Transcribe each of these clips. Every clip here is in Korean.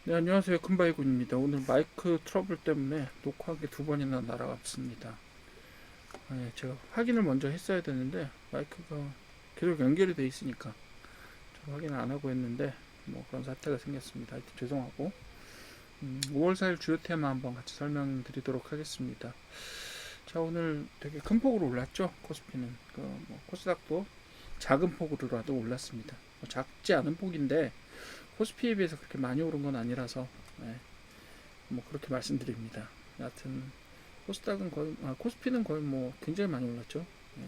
네, 안녕하세요. 큰바이군입니다. 오늘 마이크 트러블 때문에 녹화한 게 두 번이나 날아갔습니다. 네, 제가 확인을 먼저 했어야 되는데 마이크가 계속 연결이 돼 있으니까 제가 확인을 안 하고 했는데 뭐 그런 사태가 생겼습니다. 하여튼 죄송하고 5월 4일 주요 테마 한번 같이 설명드리도록 하겠습니다. 자, 오늘 되게 큰 폭으로 올랐죠. 코스피는 뭐 코스닥도 작은 폭으로라도 올랐습니다. 작지 않은 폭인데 코스피에 비해서 그렇게 많이 오른 건 아니라서 네, 뭐 그렇게 말씀드립니다. 여하튼 코스닥은 거의 코스피는 거의 뭐 굉장히 많이 올랐죠. 예,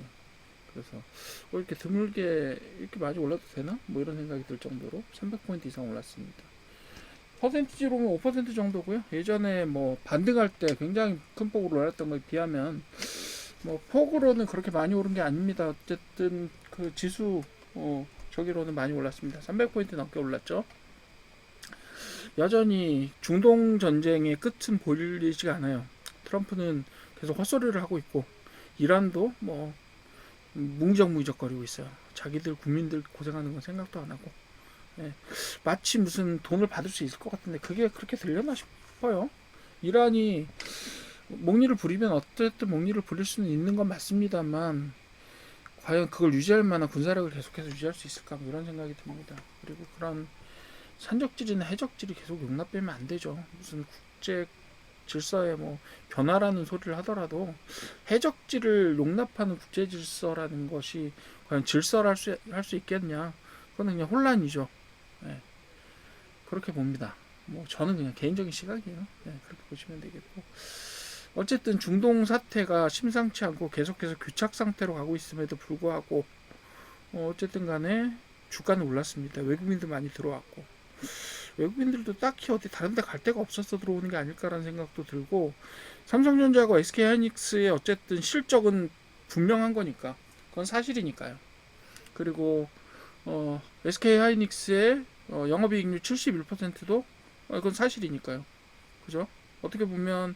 그래서 이렇게 드물게 이렇게 많이 올라도 되나? 뭐 이런 생각이 들 정도로 300포인트 이상 올랐습니다. 퍼센티지로 뭐 5% 정도고요. 예전에 뭐 반등할 때 굉장히 큰 폭으로 올랐던 거에 비하면 뭐 폭으로는 그렇게 많이 오른 게 아닙니다. 어쨌든 그 지수 저기로는 많이 올랐습니다. 300포인트 넘게 올랐죠. 여전히 중동 전쟁의 끝은 보이지가 않아요. 트럼프는 계속 헛소리를 하고 있고 이란도 뭐 뭉적뭉적거리고 있어요. 자기들 국민들 고생하는 건 생각도 안 하고 예. 마치 무슨 돈을 받을 수 있을 것 같은데 그게 그렇게 되려나 싶어요. 이란이 목리를 부리면 어쨌든 목리를 부릴 수는 있는 건 맞습니다만 과연 그걸 유지할 만한 군사력을 계속해서 유지할 수 있을까 뭐 이런 생각이 듭니다. 그리고 그런 산적질이나 해적질이 계속 용납되면 안 되죠. 무슨 국제 질서에 뭐 변화라는 소리를 하더라도 해적질을 용납하는 국제 질서라는 것이 과연 질서를 할 수 있겠냐? 그거는 그냥 혼란이죠. 네, 그렇게 봅니다. 뭐 저는 그냥 개인적인 시각이에요. 네, 그렇게 보시면 되겠고 어쨌든 중동 사태가 심상치 않고 계속해서 교착 상태로 가고 있음에도 불구하고 어쨌든 간에 주가는 올랐습니다. 외국인도 많이 들어왔고 외국인들도 딱히 어디 다른 데 갈 데가 없어서 들어오는 게 아닐까라는 생각도 들고 삼성전자하고 SK하이닉스의 어쨌든 실적은 분명한 거니까 그건 사실이니까요. 그리고 SK하이닉스의 영업이익률 71%도 그건 사실이니까요. 그죠? 어떻게 보면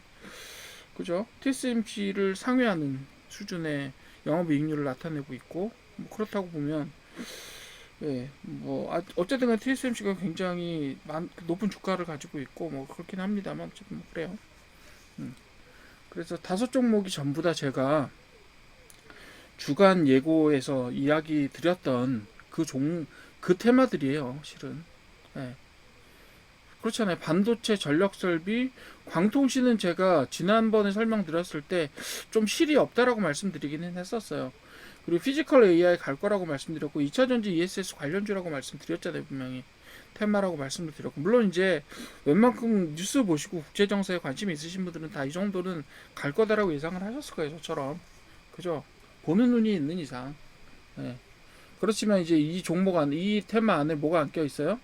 그죠? TSMC를 상회하는 수준의 영업이익률을 나타내고 있고 뭐 그렇다고 보면 예, 뭐 어쨌든 간 TSMC가 굉장히 높은 주가를 가지고 있고 뭐 그렇긴 합니다만 어쨌든 뭐 그래요. 음. 그래서 다섯 종목이 전부 다 제가 주간 예고에서 이야기 드렸던 그 테마들이에요, 실은. 예. 그렇잖아요. 반도체, 전력 설비, 광통신은 제가 지난번에 설명드렸을 때 좀 실이 없다라고 말씀드리기는 했었어요. 그리고 피지컬 AI 갈 거라고 말씀드렸고 2차전지 ESS 관련주라고 말씀드렸잖아요, 분명히. 테마라고 말씀을 드렸고 물론 이제 웬만큼 뉴스 보시고 국제 정세에 관심이 있으신 분들은 다 이 정도는 갈 거다라고 예상을 하셨을 거예요, 저처럼. 그죠? 보는 눈이 있는 이상. 예. 그렇지만 이제 이 종목 안, 이 테마 안에 뭐가 안 껴 있어요?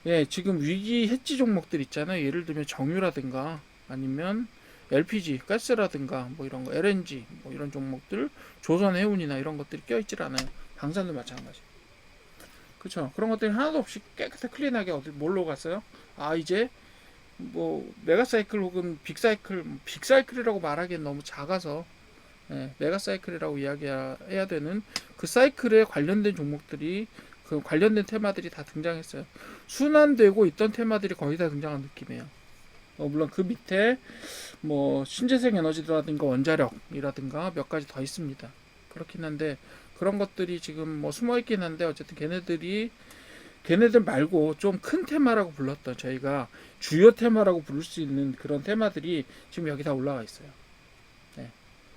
예, 지금 위기 해지 종목들 있잖아요. 예를 들면 정유라든가 아니면 LPG, 가스라든가 뭐 이런 거, LNG 뭐 이런 종목들, 조선해운이나 이런 것들이 껴있질 않아요. 방산도 마찬가지. 그렇죠. 그런 것들이 하나도 없이 깨끗하게 클린하게 어디 뭘로 갔어요? 아 이제 뭐 메가사이클 혹은 빅사이클, 빅사이클이라고 말하기엔 너무 작아서 예, 메가사이클이라고 이야기해야 되는 그 사이클에 관련된 종목들이 그 관련된 테마들이 다 등장했어요. 순환되고 있던 테마들이 거의 다 등장한 느낌이에요. 물론 그 밑에 뭐 신재생 에너지라든가 원자력이라든가 몇 가지 더 있습니다. 그렇긴 한데 그런 것들이 지금 뭐 숨어 있긴 한데 어쨌든 걔네들 말고 좀 큰 테마라고 불렀던 저희가 주요 테마라고 부를 수 있는 그런 테마들이 지금 여기 다 올라와 있어요. 네.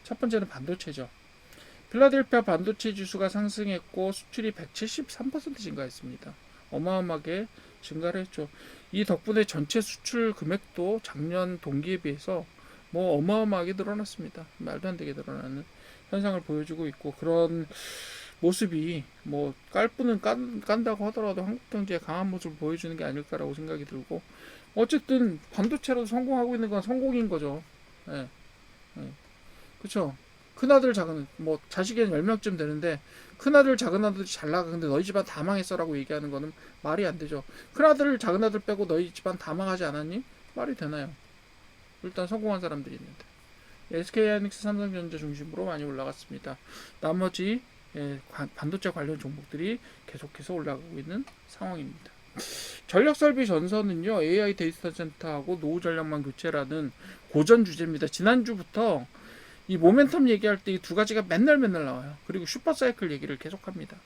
첫 번째는 반도체죠. 필라델피아 반도체 지수가 상승했고 수출이 173% 증가했습니다. 어마어마하게 증가를 했죠. 이 덕분에 전체 수출 금액도 작년 동기에 비해서 뭐 어마어마하게 늘어났습니다. 말도 안 되게 늘어나는 현상을 보여주고 있고 그런 모습이 뭐 깔పు는 깐다고 하더라도 한국 경제의 강한 모습을 보여주는 게 아닐까라고 생각이 들고 어쨌든 반도체로도 성공하고 있는 건 성공인 거죠. 예, 예. 그쵸? 큰아들 작은 뭐 자식에는 10명쯤 되는데 큰아들 작은아들이 잘 나가는데 너희 집안 다 망했어라고 얘기하는 거는 말이 안 되죠. 큰아들 작은아들 빼고 너희 집안 다 망하지 않았니? 말이 되나요? 일단 성공한 사람들이 있는데 SK하이닉스 삼성전자 중심으로 많이 올라갔습니다. 나머지 반도체 관련 종목들이 계속해서 올라가고 있는 상황입니다. 전력설비 전선은요, AI 데이터 센터하고 노후 전력망 교체라는 고전 주제입니다. 지난주부터 이 모멘텀 얘기할 때 이 두 가지가 맨날 나와요. 그리고 슈퍼사이클 얘기를 계속합니다.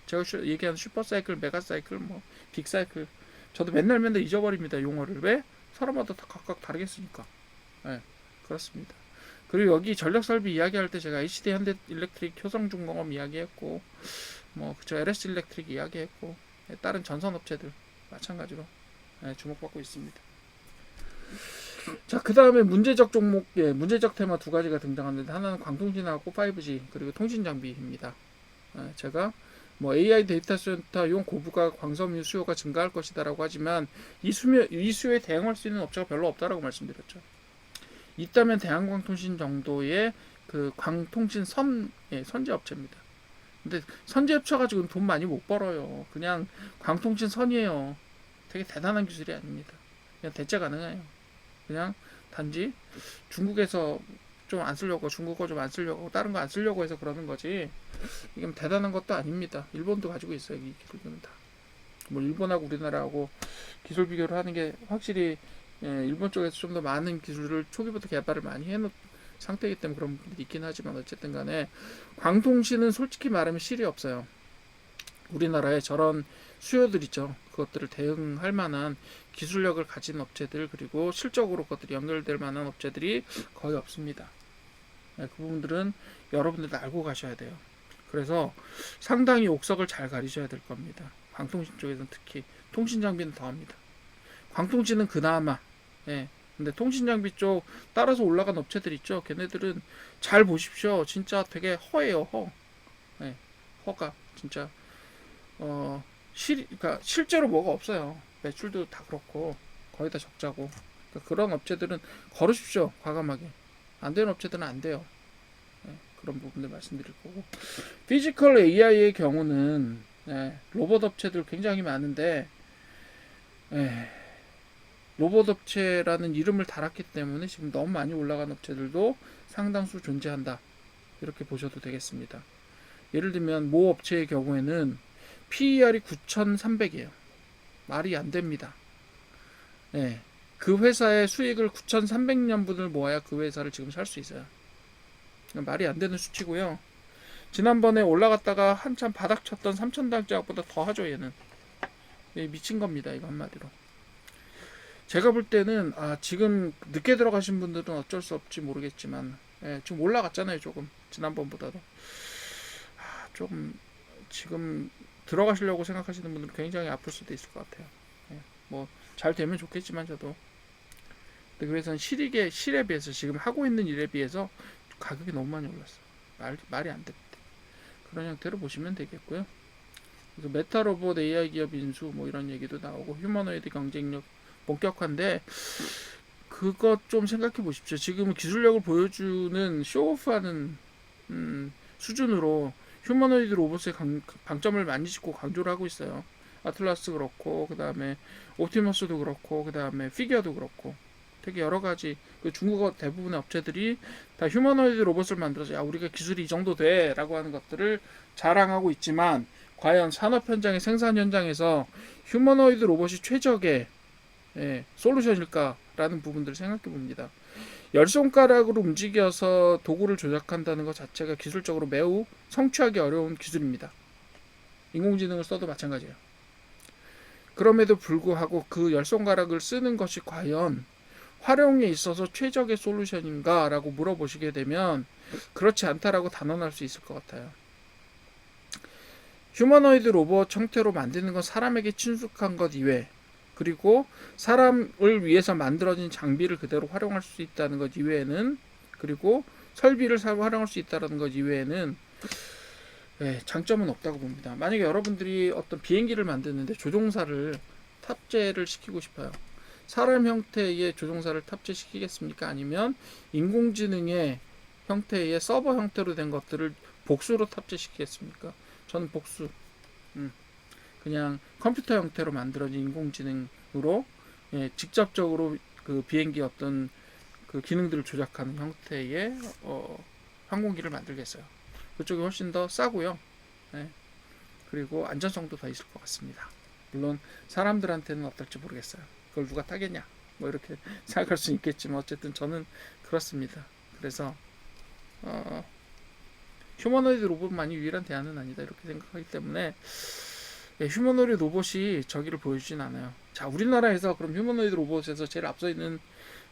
제가 얘기하는 슈퍼사이클, 메가사이클, 뭐 빅사이클, 저도 맨날 잊어버립니다. 용어를. 왜? 사람마다 다 각각 다르겠으니까. 네, 그렇습니다. 그리고 여기 전력설비 이야기할 때 제가 HD 현대일렉트릭, 효성중공업 이야기했고, 뭐 그쵸, LS 일렉트릭 이야기했고, 다른 전선업체들 마찬가지로 주목받고 있습니다. 자, 그 다음에 문제적 종목, 문제적 테마 두 가지가 등장하는데, 하나는 광통신하고 5G, 그리고 통신장비입니다. 제가 뭐 AI 데이터 센터용 고부가 광섬유 수요가 증가할 것이다라고 하지만 이 수요에 대응할 수 있는 업체가 별로 없다라고 말씀드렸죠. 있다면 대한광통신 정도의 그 광통신 선제 업체입니다. 근데 선제 업체 가지고는 돈 많이 못 벌어요. 그냥 광통신 선이에요. 되게 대단한 기술이 아닙니다. 그냥 대체 가능해요. 그냥 단지 중국에서 좀 안 쓰려고, 중국어 좀 안 쓰려고, 다른 거 안 쓰려고 해서 그러는 거지. 이게 대단한 것도 아닙니다. 일본도 가지고 있어요. 이 기술들은 다. 뭐 일본하고 우리나라하고 기술 비교를 하는 게 확실히 일본 쪽에서 좀 더 많은 기술을 초기부터 개발을 많이 해놓은 상태이기 때문에 그런 부분이 있긴 하지만 어쨌든 간에 광통신은 솔직히 말하면 실이 없어요. 우리나라에 저런 수요들 있죠. 그것들을 대응할 만한 기술력을 가진 업체들, 그리고 실적으로 그것들이 연결될 만한 업체들이 거의 없습니다. 그 부분들은 여러분들도 알고 가셔야 돼요. 그래서 상당히 옥석을 잘 가리셔야 될 겁니다. 광통신 쪽에서는 특히, 통신 장비는 더합니다. 광통신은 그나마, 근데 통신 장비 쪽 따라서 올라간 업체들 있죠. 걔네들은 잘 보십시오. 진짜 되게 허해요. 허가 진짜 그러니까 실제로 뭐가 없어요. 매출도 다 그렇고 거의 다 적자고. 그러니까 그런 업체들은 걸으십시오. 과감하게. 안 되는 업체들은 안 돼요. 그런 부분들 말씀드릴 거고. 피지컬 AI의 경우는 로봇 업체들 굉장히 많은데 로봇 업체라는 이름을 달았기 때문에 지금 너무 많이 올라간 업체들도 상당수 존재한다. 이렇게 보셔도 되겠습니다. 예를 들면 모 업체의 경우에는 PER이 9,300이에요. 말이 안 됩니다. 그 회사의 수익을 9,300년분을 모아야 그 회사를 지금 살 수 있어요. 말이 안 되는 수치고요. 지난번에 올라갔다가 한참 바닥 쳤던 3,000달러보다 더 하죠, 얘는. 미친 겁니다, 이거 한마디로. 제가 볼 때는 지금 늦게 들어가신 분들은 어쩔 수 없지 모르겠지만 지금 올라갔잖아요, 조금. 지난번보다도. 조금 지금 들어가시려고 생각하시는 분들은 굉장히 아플 수도 있을 것 같아요. 뭐 잘 되면 좋겠지만 저도. 근데 그래서 실에 비해서, 지금 하고 있는 일에 비해서 가격이 너무 많이 올랐어요. 말이 안 됩니다. 그런 형태로 보시면 되겠고요. 그래서 메타 로봇 AI 기업 인수 뭐 이런 얘기도 나오고, 휴머노이드 경쟁력 본격화인데 그것 좀 생각해 보십시오. 지금 기술력을 보여주는 쇼오프하는 수준으로 휴머노이드 로봇의 방점을 많이 짚고 강조를 하고 있어요. 아틀라스 그렇고, 그 다음에 옵티머스도 그렇고, 그 다음에 피규어도 그렇고, 되게 여러 가지 그 중국어 대부분의 업체들이 다 휴머노이드 로봇을 만들어서 야, 우리가 기술이 이 정도 돼 라고 하는 것들을 자랑하고 있지만, 과연 산업 현장의 생산 현장에서 휴머노이드 로봇이 최적의 솔루션일까라는 부분들을 생각해 봅니다. 열 손가락으로 움직여서 도구를 조작한다는 것 자체가 기술적으로 매우 성취하기 어려운 기술입니다. 인공지능을 써도 마찬가지예요. 그럼에도 불구하고 그 열 손가락을 쓰는 것이 과연 활용에 있어서 최적의 솔루션인가 라고 물어보시게 되면 그렇지 않다라고 단언할 수 있을 것 같아요. 휴머노이드 로봇 형태로 만드는 건 사람에게 친숙한 것 이외, 그리고 사람을 위해서 만들어진 장비를 그대로 활용할 수 있다는 것 이외에는, 그리고 설비를 활용할 수 있다는 것 이외에는 장점은 없다고 봅니다. 만약에 여러분들이 어떤 비행기를 만드는데 조종사를 탑재를 시키고 싶어요. 사람 형태의 조종사를 탑재시키겠습니까? 아니면 인공지능의 형태의 서버 형태로 된 것들을 복수로 탑재시키겠습니까? 저는 복수. 그냥 컴퓨터 형태로 만들어진 인공지능으로 직접적으로 그 비행기 어떤 그 기능들을 조작하는 형태의 항공기를 만들겠어요. 그쪽이 훨씬 더 싸고요. 그리고 안전성도 더 있을 것 같습니다. 물론 사람들한테는 어떨지 모르겠어요. 그걸 누가 타겠냐? 뭐 이렇게 생각할 수 있겠지만 어쨌든 저는 그렇습니다. 그래서 휴머노이드 로봇만이 유일한 대안은 아니다 이렇게 생각하기 때문에 휴머노이드 로봇이 저기를 보여주진 않아요. 자, 우리나라에서 그럼 휴머노이드 로봇에서 제일 앞서 있는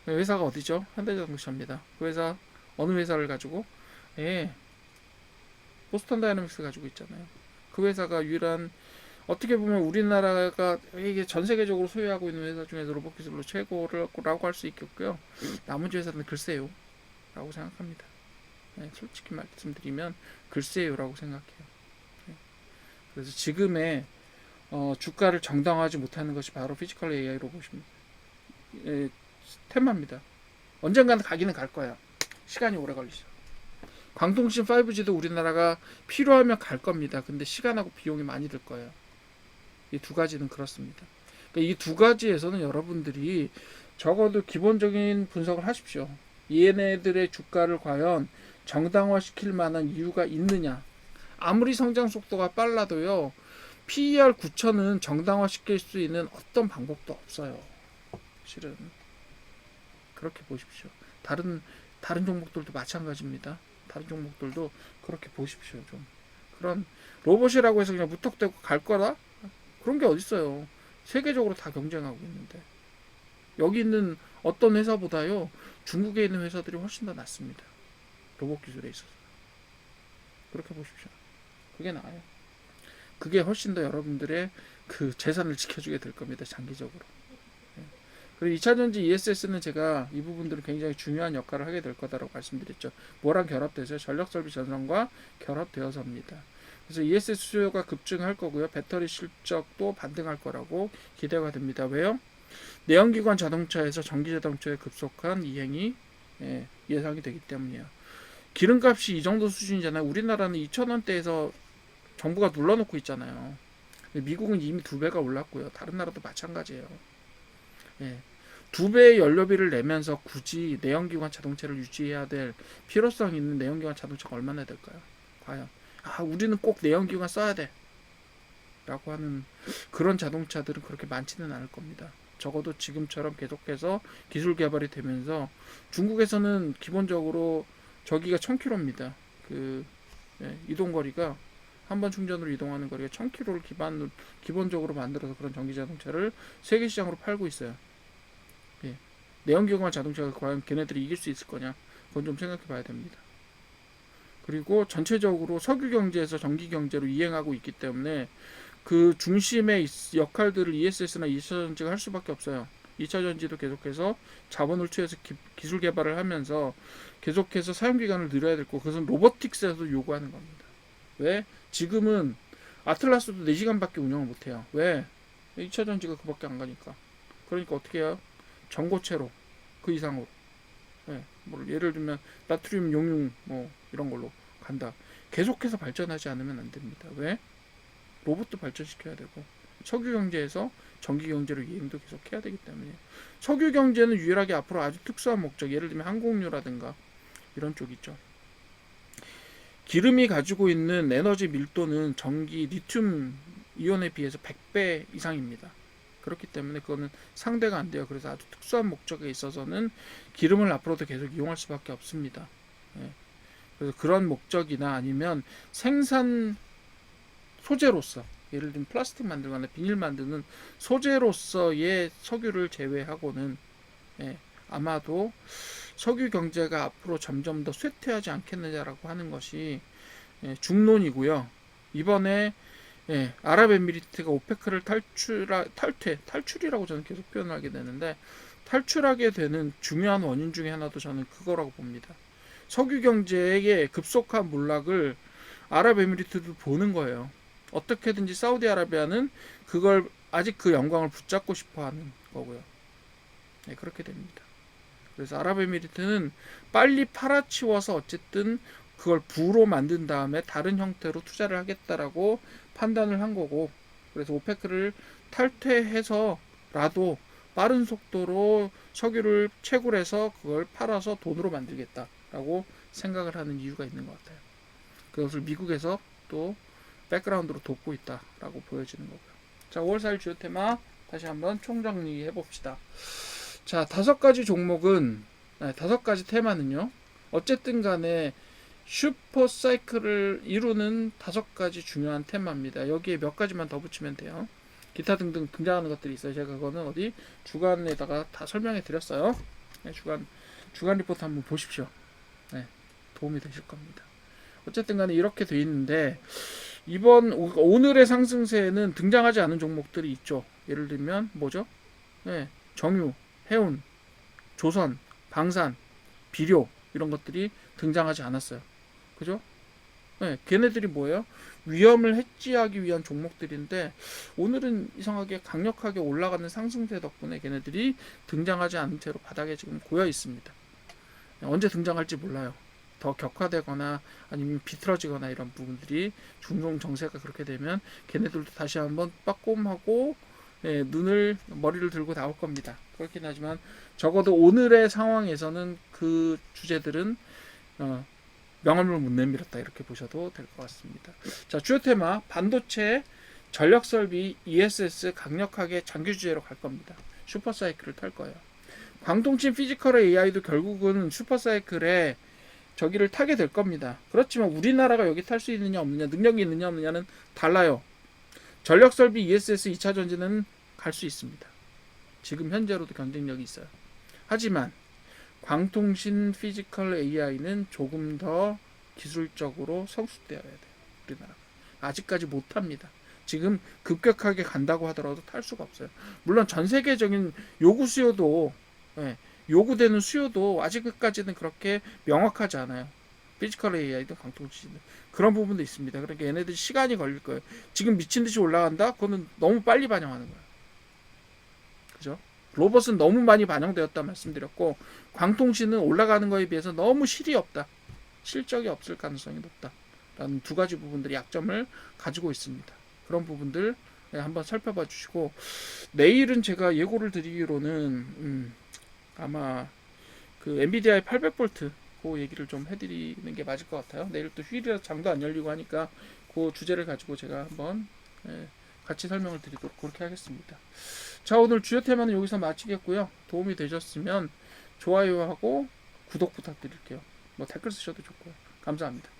회사가 어디죠? 현대자동차입니다. 그 회사 어느 회사를 가지고? 예, 보스턴 다이내믹스 가지고 있잖아요. 그 회사가 유일한 어떻게 보면 우리나라가 이게 전 세계적으로 소유하고 있는 회사 중에서 로봇 기술로 최고라고 할 수 있겠고요. 나머지 회사는 글쎄요 라고 생각합니다. 네, 솔직히 말씀드리면 글쎄요라고 생각해요. 네. 그래서 지금의 주가를 정당화하지 못하는 것이 바로 피지컬 AI 로봇입니다. 테마입니다. 언젠가는 가기는 갈 거야. 시간이 오래 걸리죠. 광통신 5G도 우리나라가 필요하면 갈 겁니다. 근데 시간하고 비용이 많이 들 거예요. 이 두 가지는 그렇습니다. 그러니까 이 두 가지에서는 여러분들이 적어도 기본적인 분석을 하십시오. 얘네들의 주가를 과연 정당화시킬 만한 이유가 있느냐. 아무리 성장 속도가 빨라도요. PER 9,000은 정당화시킬 수 있는 어떤 방법도 없어요. 실은 그렇게 보십시오. 다른 종목들도 마찬가지입니다. 다른 종목들도 그렇게 보십시오. 좀 그런 로봇이라고 해서 그냥 무턱대고 갈 거라? 그런 게 어딨어요. 세계적으로 다 경쟁하고 있는데 여기 있는 어떤 회사보다요 중국에 있는 회사들이 훨씬 더 낫습니다. 로봇 기술에 있어서 그렇게 보십시오. 그게 나아요. 그게 훨씬 더 여러분들의 그 재산을 지켜주게 될 겁니다. 장기적으로. 그리고 2차전지 ESS는 제가 이 부분들은 굉장히 중요한 역할을 하게 될 거다라고 말씀드렸죠. 뭐랑 결합돼서 전력설비 전선과 결합되어서입니다. 그래서 ESS 수요가 급증할 거고요. 배터리 실적도 반등할 거라고 기대가 됩니다. 왜요? 내연기관 자동차에서 전기자동차의 급속한 이행이 예상이 되기 때문이에요. 기름값이 이 정도 수준이잖아요. 우리나라는 2,000원대에서 정부가 눌러놓고 있잖아요. 미국은 이미 2배가 올랐고요. 다른 나라도 마찬가지예요. 예. 2배의 연료비를 내면서 굳이 내연기관 자동차를 유지해야 될 필요성 있는 내연기관 자동차가 얼마나 될까요? 과연 우리는 꼭 내연기관 써야 돼 라고 하는 그런 자동차들은 그렇게 많지는 않을 겁니다. 적어도 지금처럼 계속해서 기술 개발이 되면서 중국에서는 기본적으로 저기가 1000km입니다. 이동거리가 한 번 충전으로 이동하는 거리가 1000km를 기본적으로 만들어서 그런 전기 자동차를 세계 시장으로 팔고 있어요. 예. 내연기관 자동차가 과연 걔네들이 이길 수 있을 거냐? 그건 좀 생각해 봐야 됩니다. 그리고 전체적으로 석유 경제에서 전기 경제로 이행하고 있기 때문에 그 중심의 역할들을 ESS나 2차전지가 할 수밖에 없어요. 2차전지도 계속해서 자본을 투여해서 기술 개발을 하면서 계속해서 사용기간을 늘려야 되고 그것은 로보틱스에서도 요구하는 겁니다. 왜? 지금은 아틀라스도 4시간밖에 운영을 못해요. 왜? 2차전지가 그밖에 안 가니까. 그러니까 어떻게 해요? 전고체로 그 이상으로 예를 들면 나트륨 용융 이런 걸로 간다. 계속해서 발전하지 않으면 안 됩니다. 왜? 로봇도 발전시켜야 되고 석유 경제에서 전기 경제로 이행도 계속 해야 되기 때문에 석유 경제는 유일하게 앞으로 아주 특수한 목적, 예를 들면 항공유라든가 이런 쪽 있죠. 기름이 가지고 있는 에너지 밀도는 전기 리튬 이온에 비해서 100배 이상입니다. 그렇기 때문에 그거는 상대가 안 돼요. 그래서 아주 특수한 목적에 있어서는 기름을 앞으로도 계속 이용할 수밖에 없습니다. 그래서 그런 목적이나 아니면 생산 소재로서 예를 들면 플라스틱 만들거나 비닐 만드는 소재로서의 석유를 제외하고는 아마도 석유 경제가 앞으로 점점 더 쇠퇴하지 않겠느냐라고 하는 것이 중론이고요. 이번에 아랍에미리트가 오페크를 탈출이라고 저는 계속 표현하게 되는데 탈출하게 되는 중요한 원인 중에 하나도 저는 그거라고 봅니다. 석유 경제의 급속한 몰락을 아랍에미리트도 보는 거예요. 어떻게든지 사우디아라비아는 그걸 아직 그 영광을 붙잡고 싶어하는 거고요. 그렇게 됩니다. 그래서 아랍에미리트는 빨리 팔아치워서 어쨌든 그걸 부로 만든 다음에 다른 형태로 투자를 하겠다라고 판단을 한 거고, 그래서 오페크를 탈퇴해서라도 빠른 속도로 석유를 채굴해서 그걸 팔아서 돈으로 만들겠다라고 생각을 하는 이유가 있는 것 같아요. 그것을 미국에서 또 백그라운드로 돕고 있다라고 보여지는 거고요. 자, 5월 4일 주요 테마 다시 한번 총정리해 봅시다. 자, 5가지 종목은, 5가지 테마는요, 어쨌든 간에 슈퍼 사이클을 이루는 5가지 중요한 테마입니다. 여기에 몇 가지만 더 붙이면 돼요. 기타 등등 등장하는 것들이 있어요. 제가 그거는 어디 주간에다가 다 설명해 드렸어요. 네, 주간 리포트 한번 보십시오. 네, 도움이 되실 겁니다. 어쨌든 간에 이렇게 돼 있는데, 오늘의 상승세에는 등장하지 않은 종목들이 있죠. 예를 들면 뭐죠? 네, 정유, 해운, 조선, 방산, 비료 이런 것들이 등장하지 않았어요. 그죠? 네, 걔네들이 뭐예요? 위험을 해지하기 위한 종목들인데 오늘은 이상하게 강력하게 올라가는 상승세 덕분에 걔네들이 등장하지 않은 채로 바닥에 지금 고여 있습니다. 언제 등장할지 몰라요. 더 격화되거나 아니면 비틀어지거나 이런 부분들이 중동 정세가 그렇게 되면 걔네들도 다시 한번 빠꼼하고 머리를 들고 나올 겁니다. 그렇긴 하지만 적어도 오늘의 상황에서는 그 주제들은 명암을 못 내밀었다 이렇게 보셔도 될 것 같습니다. 자, 주요 테마 반도체, 전력설비, ESS 강력하게 장기 주제로 갈 겁니다. 슈퍼사이클을 탈 거예요. 광동친 피지컬 AI도 결국은 슈퍼사이클에 저기를 타게 될 겁니다. 그렇지만 우리나라가 여기 탈 수 있느냐 없느냐, 능력이 있느냐 없느냐는 달라요. 전력설비 ESS 2차 전지는 갈 수 있습니다. 지금 현재로도 경쟁력이 있어요. 하지만 광통신 피지컬 AI는 조금 더 기술적으로 성숙되어야 돼요. 우리나라가 아직까지 못합니다. 지금 급격하게 간다고 하더라도 탈 수가 없어요. 물론 전 세계적인 요구되는 수요도 아직까지는 그렇게 명확하지 않아요. 피지컬 AI든 광통신이든 그런 부분도 있습니다. 그러니까 얘네들이 시간이 걸릴 거예요. 지금 미친 듯이 올라간다? 그거는 너무 빨리 반영하는 거예요. 그죠? 로봇은 너무 많이 반영되었다 말씀드렸고, 광통신은 올라가는 거에 비해서 너무 실이 없다. 실적이 없을 가능성이 높다. 라는 2가지 부분들이 약점을 가지고 있습니다. 그런 부분들 한번 살펴봐 주시고, 내일은 제가 예고를 드리기로는 아마 그 엔비디아의 800V 그 얘기를 좀 해드리는 게 맞을 것 같아요. 내일 또 휴일이라서 장도 안 열리고 하니까 그 주제를 가지고 제가 한번 같이 설명을 드리도록 그렇게 하겠습니다. 자, 오늘 주요 테마는 여기서 마치겠고요. 도움이 되셨으면 좋아요하고 구독 부탁드릴게요. 뭐 댓글 쓰셔도 좋고요. 감사합니다.